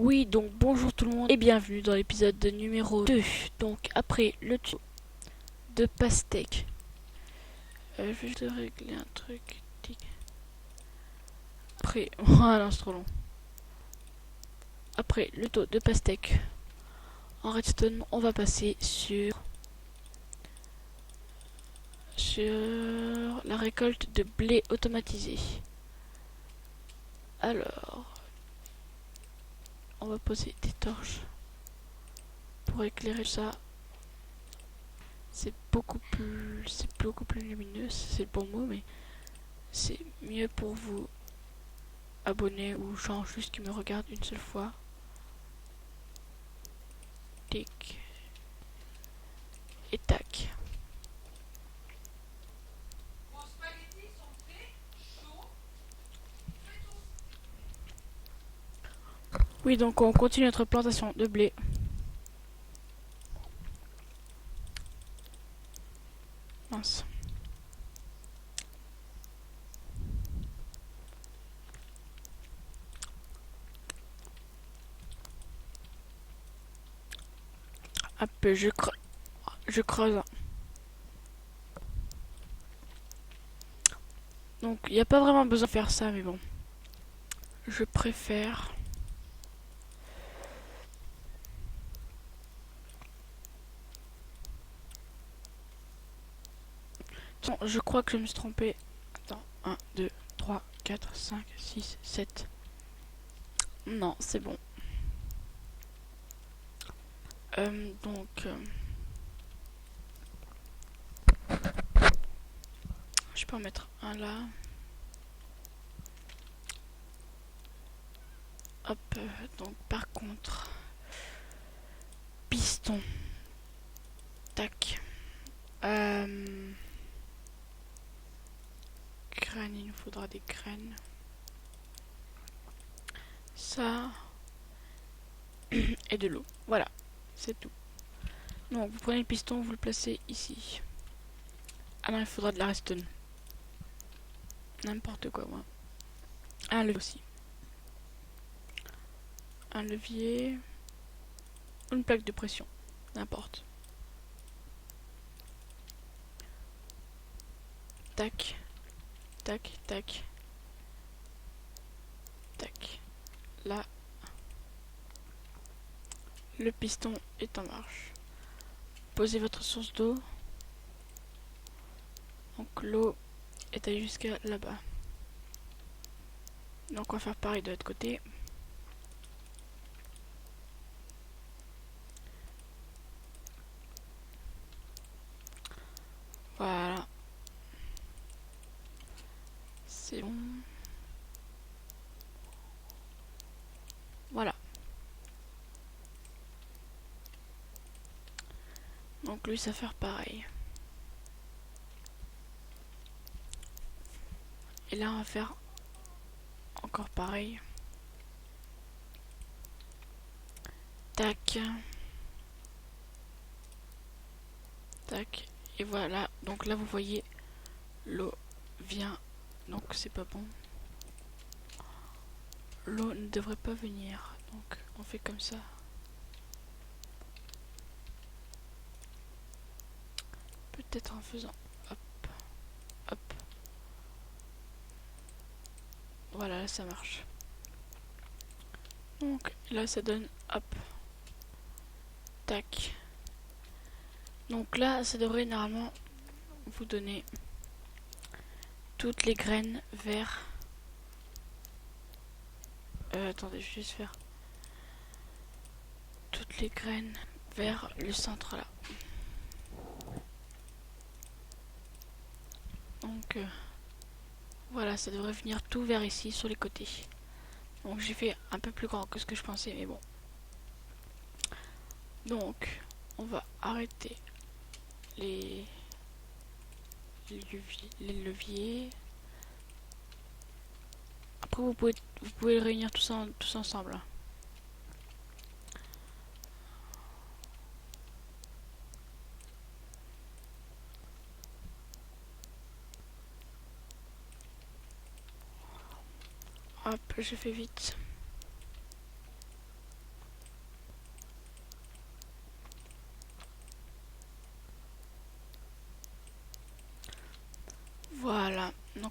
Oui, donc bonjour tout le monde et bienvenue dans l'épisode numéro 2. Donc après le tuto de pastèque. Je vais juste régler un truc. Après, oh non, c'est trop long. Après le taux de pastèque en redstone, on va passer sur la récolte de blé automatisé. Alors, on va poser des torches pour éclairer ça. C'est beaucoup plus lumineux, c'est le bon mot, mais c'est mieux pour vous abonner ou genre juste qui me regarde une seule fois. Tic et tac. Oui, donc on continue notre plantation de blé. Mince. Hop, je creuse. Donc il n'y a pas vraiment besoin de faire ça, mais bon. Je préfère. Attends, je crois que je me suis trompé. Attends, 1, 2, 3, 4, 5, 6, 7. Non, c'est bon. Donc, je peux en mettre un là. Hop, donc par contre, piston. Tac. Graines, il nous faudra des graines. Ça. Et de l'eau. Voilà, c'est tout. Donc vous prenez le piston, vous le placez ici. Ah non, il faudra de la redstone. N'importe quoi, moi. Un levier aussi. Un levier. Une plaque de pression. N'importe. Tac. Tac, tac. Tac. Là. Le piston est en marche. Posez votre source d'eau. Donc l'eau est allée jusqu'à là-bas. Donc on va faire pareil de l'autre côté. Voilà. C'est bon. Voilà. Donc lui, ça va faire pareil. Et là, on va faire encore pareil. Tac. Tac. Et voilà. Donc là, vous voyez, l'eau vient. Donc c'est pas bon. L'eau ne devrait pas venir. Donc on fait comme ça. Peut-être en faisant hop, hop. Voilà, là ça marche. Donc là ça donne hop. Tac. Donc là ça devrait normalement vous donner toutes les graines vers... attendez, je vais juste faire toutes les graines vers le centre là. Donc voilà, ça devrait venir tout vers ici sur les côtés. Donc j'ai fait un peu plus grand que ce que je pensais, mais bon. Donc on va arrêter les leviers. Après vous pouvez réunir tout ça tous ensemble. Hop, je fais vite.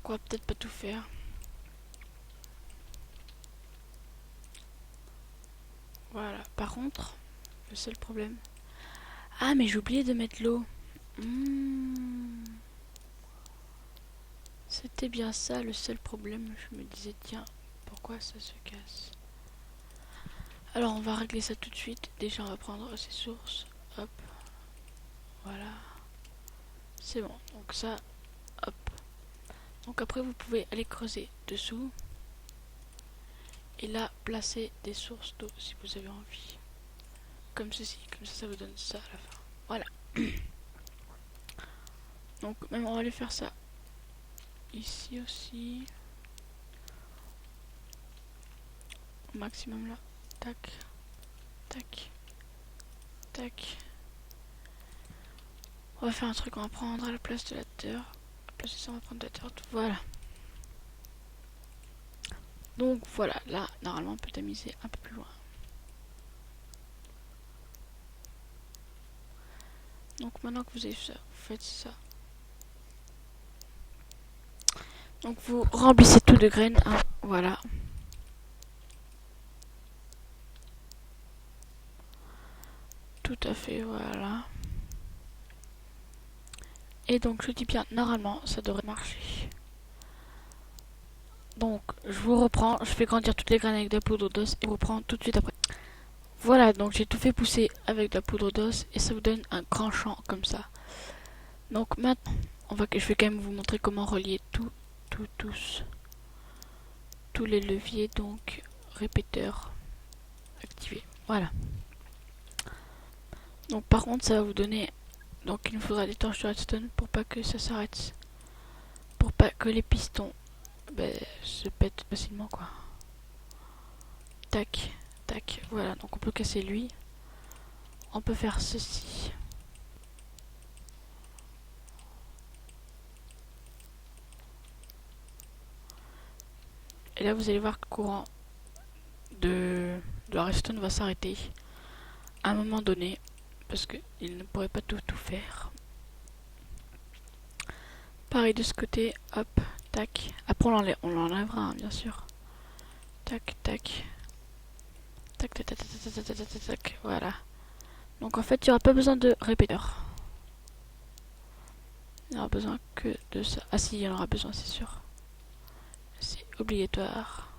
Donc on va peut-être pas tout faire. Voilà. Par contre, le seul problème... Ah, mais j'ai oublié de mettre l'eau. C'était bien ça le seul problème. Je me disais, tiens, pourquoi ça se casse? Alors on va régler ça tout de suite. Déjà on va prendre ces sources. Hop. Voilà. C'est bon. Donc ça, hop. Donc après vous pouvez aller creuser dessous. Et là placer des sources d'eau si vous avez envie. Comme ceci. Comme ça vous donne ça à la fin. Voilà. Donc même on va aller faire ça. Ici aussi. Au maximum là. Tac. Tac. Tac. On va faire un truc, on va prendre à la place de la terre. À la place de ça, on va prendre de la terre. Voilà. Donc voilà, là, normalement, on peut tamiser un peu plus loin. Donc maintenant que vous avez ça, vous faites ça. Donc vous remplissez tout de graines, hein, voilà. Tout à fait, voilà. Et donc je dis bien, normalement, ça devrait marcher. Donc je vous reprends, je fais grandir toutes les graines avec de la poudre d'os et vous reprends tout de suite après. Voilà, donc j'ai tout fait pousser avec de la poudre d'os et ça vous donne un grand champ comme ça. Donc maintenant, je vais quand même vous montrer comment relier tous les leviers, donc répéteurs activés. Voilà. Donc par contre ça va vous donner, donc il nous faudra des torches de redstone pour pas que ça s'arrête, pour pas que les pistons se pètent facilement quoi. Tac, tac, voilà, donc on peut casser lui. On peut faire ceci. Et là vous allez voir que le courant de la redstone va s'arrêter à un moment donné. Parce qu'il ne pourrait pas tout faire. Pareil de ce côté, hop, tac. Après on l'enlèvera, hein, bien sûr. Tac, tac. Tac, tac, tac, tac, tac, tac, tac, tac, voilà. Donc en fait, il n'y aura pas besoin de répéteur. Il n'y aura besoin que de ça. Ah si, il y en aura besoin, c'est sûr. C'est obligatoire.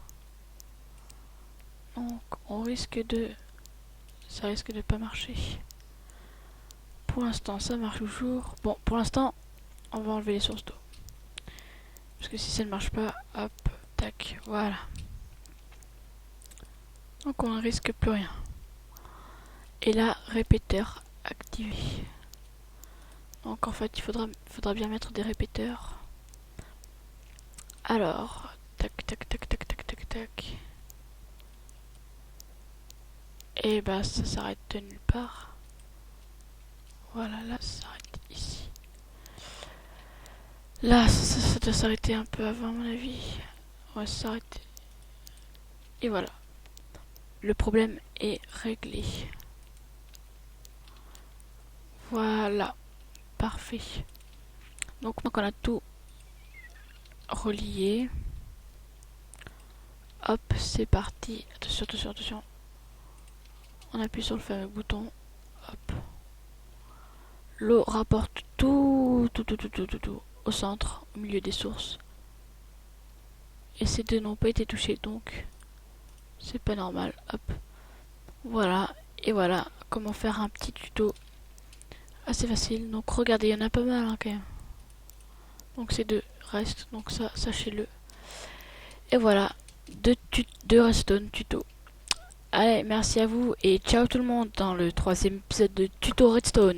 Donc on risque de... Ça risque de pas marcher. Pour l'instant, ça marche toujours. Bon, pour l'instant, on va enlever les sources d'eau. Parce que si ça ne marche pas, hop, tac, voilà. Donc on ne risque plus rien. Et là, répéteur activé. Donc en fait, il faudra bien mettre des répéteurs. Alors, tac, tac, tac, tac, tac, tac, tac. Et bah ça s'arrête de nulle part. Voilà, là, ça s'arrête ici. Là, ça doit s'arrêter un peu avant, à mon avis. Ouais, ça s'arrête. Et voilà. Le problème est réglé. Voilà. Parfait. Donc, on a tout relié. Hop, c'est parti. Attention, attention, attention. On appuie sur le fameux bouton. Hop. L'eau rapporte tout au centre, au milieu des sources. Et ces deux n'ont pas été touchés, donc c'est pas normal. Hop. Voilà. Et voilà comment faire un petit tuto assez facile. Donc regardez, il y en a pas mal hein, quand même. Donc ces deux restent, donc ça, sachez-le. Et voilà, deux redstone tuto. Allez, merci à vous et ciao tout le monde dans le 3e épisode de Tuto Redstone.